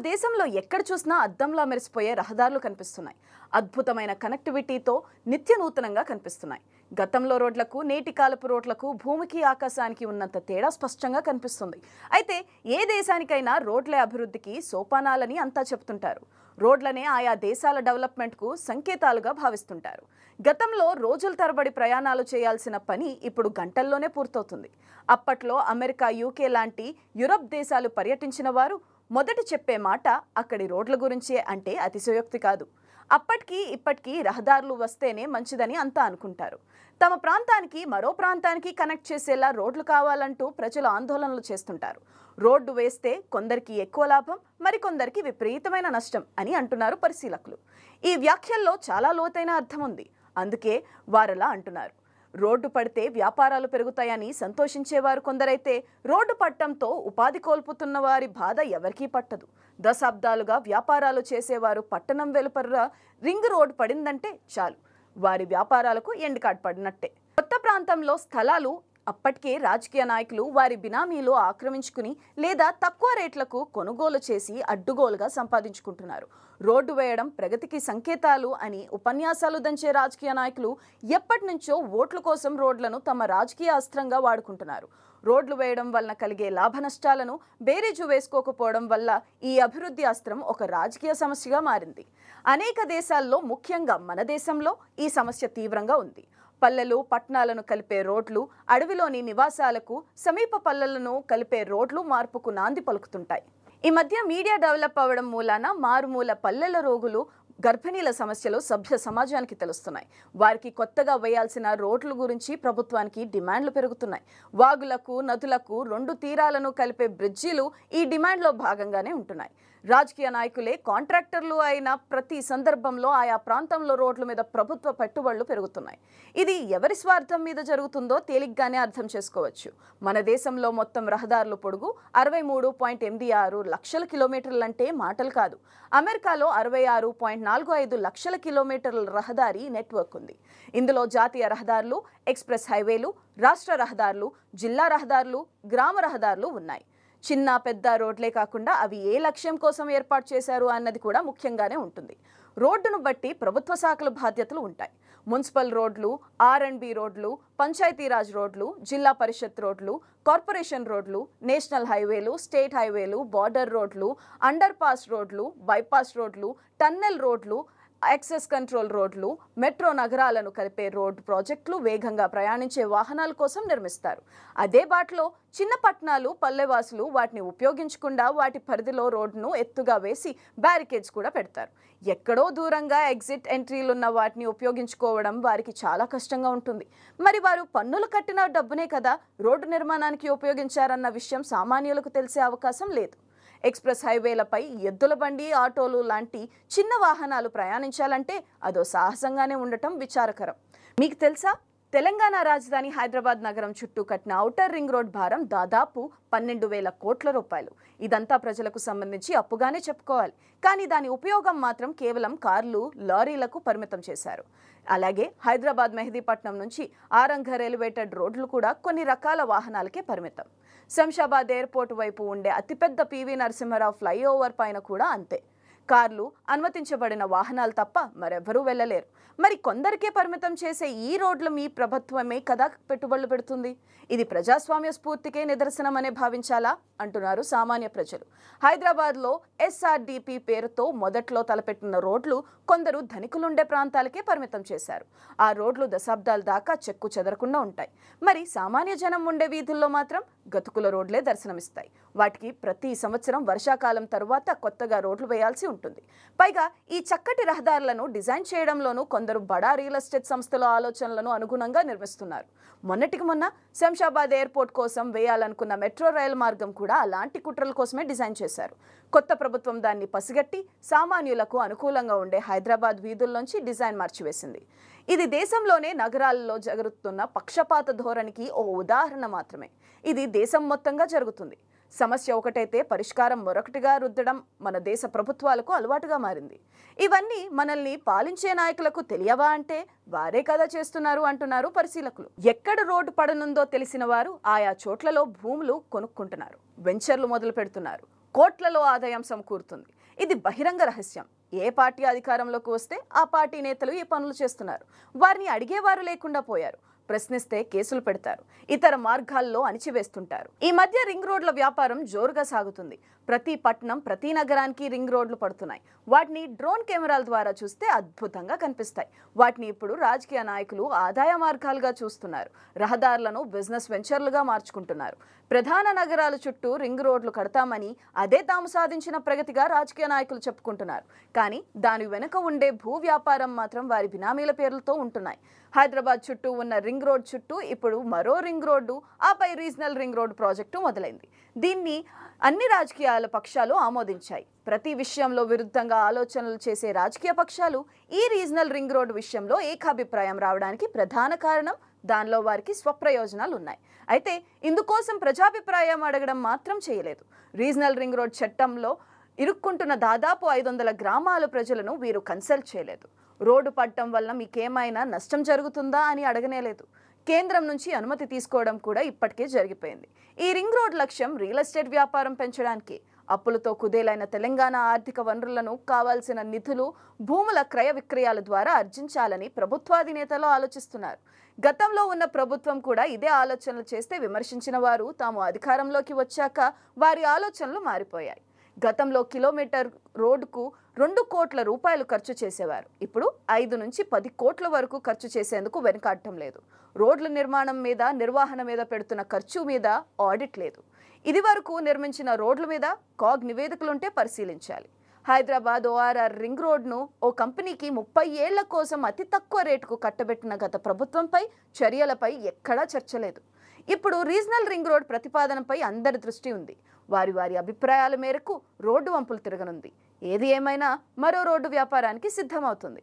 దేశంలో ఎక్కడ చూసినా అద్దంలా మెరిసిపోయే రహదారులు కనిపిస్తున్నాయి. అద్భుతమైన కనెక్టివిటీతో నిత్య నూతనంగా కనిపిస్తున్నాయి. గతంలో రోడ్లకు నేటి కాలపు రోడ్లకు భూమికి ఆకాశానికి ఉన్నంత తేడా స్పష్టంగా కనిపిస్తుంది. అయితే ఏ దేశానికైనా రోడ్ల అభివృద్ధికి సోపానాలని అంతా చెప్తుంటారు. రోడ్లనే ఆయా దేశాల డెవలప్మెంట్కు సంకేతాలుగా భావిస్తుంటారు. గతంలో రోజుల తరబడి ప్రయాణాలు చేయాల్సిన పని ఇప్పుడు గంటల్లోనే పూర్తవుతుంది. అప్పట్లో అమెరికా, యూకే లాంటి యూరప్ దేశాలు పర్యటించిన వారు మొదటి చెప్పే మాట అక్కడి రోడ్ల గురించే అంటే అతిశయోక్తి కాదు. అప్పటికి ఇప్పటికీ రహదారులు వస్తేనే మంచిదని అంతా అనుకుంటారు. తమ ప్రాంతానికి మరో ప్రాంతానికి కనెక్ట్ చేసేలా రోడ్లు కావాలంటూ ప్రజలు ఆందోళనలు చేస్తుంటారు. రోడ్డు వేస్తే కొందరికి ఎక్కువ లాభం, మరికొందరికి విపరీతమైన నష్టం అని అంటున్నారు పరిశీలకులు. ఈ వ్యాఖ్యల్లో చాలా లోతైన అర్థం ఉంది. అందుకే వారలా అంటున్నారు. రోడ్డు పడితే వ్యాపారాలు పెరుగుతాయని సంతోషించేవారు కొందరైతే, రోడ్డు పట్టడంతో ఉపాధి కోల్పోతున్న వారి బాధ ఎవరికీ పట్టదు. దశాబ్దాలుగా వ్యాపారాలు చేసేవారు పట్టణం వెలుపల రింగ్ రోడ్డు పడిందంటే చాలు, వారి వ్యాపారాలకు ఎండ్ కార్డ్ పడినట్టే. కొత్త ప్రాంతంలో స్థలాలు అప్పటికే రాజకీయ నాయకులు వారి బినామీలు ఆక్రమించుకుని లేదా తక్కువ రేట్లకు కొనుగోలు చేసి అడ్డుగోలుగా సంపాదించుకుంటున్నారు. రోడ్డు వేయడం ప్రగతికి సంకేతాలు అని ఉపన్యాసాలు దంచే రాజకీయ నాయకులు ఎప్పటి నుంచో ఓట్ల కోసం రోడ్లను తమ రాజకీయ అస్త్రంగా వాడుకుంటున్నారు. రోడ్లు వేయడం వలన కలిగే లాభ నష్టాలను బేరీజు వేసుకోకపోవడం వల్ల ఈ అభివృద్ధి అస్త్రం ఒక రాజకీయ సమస్యగా మారింది. అనేక దేశాల్లో, ముఖ్యంగా మన దేశంలో ఈ సమస్య తీవ్రంగా ఉంది. పల్లెలు, పట్టణాలను కలిపే రోడ్లు, అడవిలోని నివాసాలకు సమీప పల్లెలను కలిపే రోడ్లు మార్పుకు నాంది పలుకుతుంటాయి. ఈ మధ్య మీడియా డెవలప్ అవ్వడం మూలాన మారుమూల పల్లెల రోగులు, గర్భిణీల సమస్యలు సభ్య సమాజానికి తెలుస్తున్నాయి. వారికి కొత్తగా వేయాల్సిన రోడ్ల గురించి ప్రభుత్వానికి డిమాండ్లు పెరుగుతున్నాయి. వాగులకు, నదులకు రెండు తీరాలను కలిపే బ్రిడ్జీలు ఈ డిమాండ్లో భాగంగానే ఉంటున్నాయి. రాజకీయ నాయకులే కాంట్రాక్టర్లు అయిన ప్రతి సందర్భంలో ఆయా ప్రాంతంలో రోడ్ల మీద ప్రభుత్వ పెట్టుబడులు పెరుగుతున్నాయి. ఇది ఎవరి స్వార్థం మీద జరుగుతుందో తేలిగ్గానే అర్థం చేసుకోవచ్చు. మన దేశంలో మొత్తం రహదారుల పొడుగు 63.86 లక్షల కిలోమీటర్లంటే మాటలు కాదు. అమెరికాలో 66.45 లక్షల కిలోమీటర్ల రహదారి నెట్వర్క్ ఉంది. ఇందులో జాతీయ రహదారులు, ఎక్స్ప్రెస్ హైవేలు, రాష్ట్ర రహదారులు, జిల్లా రహదారులు, గ్రామ రహదారులు ఉన్నాయి. చిన్న పెద్ద రోడ్లే కాకుండా అవి ఏ లక్ష్యం కోసం ఏర్పాటు చేశారు అన్నది కూడా ముఖ్యంగానే ఉంటుంది. రోడ్డును బట్టి ప్రభుత్వ శాఖల బాధ్యతలు ఉంటాయి. మున్సిపల్ రోడ్లు, R&B రోడ్లు, పంచాయతీరాజ్ రోడ్లు, జిల్లా పరిషత్ రోడ్లు, కార్పొరేషన్ రోడ్లు, నేషనల్ హైవేలు, స్టేట్ హైవేలు, బార్డర్ రోడ్లు, అండర్ పాస్ రోడ్లు, బైపాస్ రోడ్లు, టన్నెల్ రోడ్లు, యాక్సెస్ కంట్రోల్ రోడ్లు, మెట్రో నగరాలను కలిపే రోడ్డు ప్రాజెక్టులు వేగంగా ప్రయాణించే వాహనాల కోసం నిర్మిస్తారు. అదే బాటలో చిన్న పట్టణాలు, పల్లెవాసులు వాటిని ఉపయోగించకుండా వాటి పరిధిలో రోడ్డును ఎత్తుగా వేసి బ్యారికేడ్స్ కూడా పెడతారు. ఎక్కడో దూరంగా ఎగ్జిట్ ఎంట్రీలున్న వాటిని ఉపయోగించుకోవడం వారికి చాలా కష్టంగా ఉంటుంది. మరి వారు పన్నులు కట్టిన డబ్బునే కదా రోడ్డు నిర్మాణానికి ఉపయోగించారన్న విషయం సామాన్యులకు తెలిసే అవకాశం లేదు. ఎక్స్ప్రెస్ హైవేలపై ఎద్దుల బండి, ఆటోలు లాంటి చిన్న వాహనాలు ప్రయాణించాలంటే అదో సాహసంగానే ఉండటం విచారకరం. మీకు తెలుసా, తెలంగాణ రాజధాని హైదరాబాద్ నగరం చుట్టూ కట్టిన ఔటర్ రింగ్ రోడ్ భారం దాదాపు 12,000 కోట్ల రూపాయలు. ఇదంతా ప్రజలకు సంబంధించి అప్పుగానే చెప్పుకోవాలి. కానీ దాని ఉపయోగం మాత్రం కేవలం కార్లు, లారీలకు పరిమితం చేశారు. అలాగే హైదరాబాద్ మెహదీపట్నం నుంచి ఆరంఘర్ ఎలివేటెడ్ రోడ్లు కూడా కొన్ని రకాల వాహనాలకే పరిమితం. శంషాబాద్ ఎయిర్పోర్ట్ వైపు ఉండే అతిపెద్ద PV నరసింహారావు ఫ్లైఓవర్ పైన కూడా అంతే. కార్లు, అనుమతించబడిన వాహనాలు తప్ప మరెవరూ వెళ్ళలేరు. మరి కొందరికే పరిమితం చేసే ఈ రోడ్లు మీ ప్రభుత్వమే కదా పెట్టుబడులు పెడుతుంది. ఇది ప్రజాస్వామ్య స్ఫూర్తికే నిదర్శనమనే భావించాలా అంటున్నారు సామాన్య ప్రజలు. హైదరాబాద్లో SRDP పేరుతో మొదట్లో తలపెట్టిన రోడ్లు కొందరు ధనికులుండే ప్రాంతాలకే పరిమితం చేశారు. ఆ రోడ్లు దశాబ్దాల దాకా చెక్కు చెదరకుండా ఉంటాయి. మరి సామాన్య జనం ఉండే వీధుల్లో మాత్రం గతుకుల రోడ్లే దర్శనమిస్తాయి. వాటికి ప్రతి సంవత్సరం వర్షాకాలం తరువాత కొత్తగా రోడ్లు వేయాల్సి ఉంటుంది. పైగా ఈ చక్కటి రహదారులను డిజైన్ చేయడంలోనూ కొందరు బడా రియల్ ఎస్టేట్ సంస్థల ఆలోచనలను అనుగుణంగా నిర్మిస్తున్నారు. మొన్నటికి మొన్న శంషాబాద్ ఎయిర్పోర్ట్ కోసం వేయాలనుకున్న మెట్రో రైలు మార్గం కూడా అలాంటి కుట్రల కోసమే డిజైన్ చేశారు. కొత్త ప్రభుత్వం దాన్ని పసిగట్టి సామాన్యులకు అనుకూలంగా ఉండే హైదరాబాద్ వీధుల్లోంచి డిజైన్ మార్చివేసింది. ఇది దేశంలోనే నగరాల్లో జరుగుతున్న పక్షపాత ధోరణికి ఓ ఉదాహరణ మాత్రమే. ఇది దేశం మొత్తంగా జరుగుతుంది. సమస్య ఒకటైతే పరిష్కారం మరొకటిగా రుద్దడం మన దేశ ప్రభుత్వాలకు అలవాటుగా మారింది. ఇవన్నీ మనల్ని పాలించే నాయకులకు తెలియవా అంటే వారే కదా చేస్తున్నారు అంటున్నారు పరిశీలకులు. ఎక్కడ రోడ్డు పడనుందో తెలిసిన వారు ఆయా చోట్లలో భూములు కొనుక్కుంటున్నారు, వెంచర్లు మొదలు పెడుతున్నారు. కోట్లలో ఆదాయం సమకూరుతుంది. ఇది బహిరంగ రహస్యం. ఏ పార్టీ అధికారంలోకి వస్తే ఆ పార్టీ నేతలు ఈ పనులు చేస్తున్నారు. వారిని అడిగేవారు లేకుండా పోయారు. ప్రశ్నిస్తే కేసులు పెడతారు, ఇతర మార్గాల్లో అణిచివేస్తుంటారు. ఈ మధ్య రింగ్ రోడ్ల వ్యాపారం జోరుగా సాగుతుంది. ప్రతి పట్టణం, ప్రతి నగరానికి రింగ్ రోడ్లు పడుతున్నాయి. వాటిని డ్రోన్ కెమెరాల ద్వారా చూస్తే అద్భుతంగా కనిపిస్తాయి. వాటిని ఇప్పుడు రాజకీయ నాయకులు ఆదాయ మార్గాలుగా చూస్తున్నారు. రహదారులను బిజినెస్ వెంచర్లుగా మార్చుకుంటున్నారు. ప్రధాన నగరాల చుట్టూ రింగ్ రోడ్లు కడతామని, అదే తాము సాధించిన ప్రగతిగా రాజకీయ నాయకులు చెప్పుకుంటున్నారు. కానీ దాని వెనుక ఉండే భూ వ్యాపారం మాత్రం వారి బినామీల పేర్లతో ఉంటున్నాయి. హైదరాబాద్ చుట్టూ ఉన్న రింగ్ రోడ్ చుట్టూ ఇప్పుడు మరో రింగ్ రోడ్డు, ఆపై రీజనల్ రింగ్ రోడ్ ప్రాజెక్టు మొదలైంది. దీన్ని అన్ని రాజకీయాల పక్షాలు ఆమోదించాయి. ప్రతి విషయంలో విరుద్ధంగా ఆలోచనలు చేసే రాజకీయ పక్షాలు ఈ రీజనల్ రింగ్ రోడ్ విషయంలో ఏకాభిప్రాయం రావడానికి ప్రధాన కారణం దానిలో వారికి స్వప్రయోజనాలు ఉన్నాయి. అయితే ఇందుకోసం ప్రజాభిప్రాయం అడగడం మాత్రం చేయలేదు. రీజనల్ రింగ్ రోడ్ చట్టంలో ఇరుక్కుంటున్న దాదాపు 500 గ్రామాల ప్రజలను వీరు కన్సల్ట్ చేయలేదు. రోడ్డు పడటం వల్ల మీకేమైనా నష్టం జరుగుతుందా అని అడగనేలేదు. కేంద్రం నుంచి అనుమతి తీసుకోవడం కూడా ఇప్పటికే జరిగిపోయింది. ఈ రింగ్ రోడ్ లక్ష్యం రియల్ ఎస్టేట్ వ్యాపారం పెంచడానికి. అప్పులతో కుదేలైన తెలంగాణ ఆర్థిక వనరులను కావాల్సిన నిధులు భూముల క్రయ విక్రయాల ద్వారా ఆర్జించాలని ప్రభుత్వాధినేతలు ఆలోచిస్తున్నారు. గతంలో ఉన్న ప్రభుత్వం కూడా ఇదే ఆలోచనలు చేస్తే విమర్శించిన వారు తాము అధికారంలోకి వచ్చాక వారి ఆలోచనలు మారిపోయాయి. గతంలో కిలోమీటర్ రోడ్డుకు 2 కోట్ల రూపాయలు ఖర్చు చేసేవారు. ఇప్పుడు 5 నుంచి 10 కోట్ల వరకు ఖర్చు చేసేందుకు వెనుకాడటం లేదు. రోడ్ల నిర్మాణం మీద, నిర్వహణ మీద పెడుతున్న ఖర్చు మీద ఆడిట్ లేదు. ఇది వరకు నిర్మించిన రోడ్ల మీద కాగ్ నివేదికలుంటే పరిశీలించాలి. హైదరాబాద్ ORR రింగ్ రోడ్ను ఓ కంపెనీకి 30 ఏళ్ల కోసం అతి తక్కువ రేటుకు కట్టబెట్టిన గత ప్రభుత్వంపై చర్యలపై ఎక్కడా చర్చ లేదు. ఇప్పుడు రీజనల్ రింగ్ రోడ్ ప్రతిపాదనపై అందరి దృష్టి ఉంది. వారి వారి అభిప్రాయాల మేరకు రోడ్డు వంపులు తిరగనుంది. ఏది ఏమైనా మరో రోడ్డు వ్యాపారానికి సిద్ధమవుతుంది.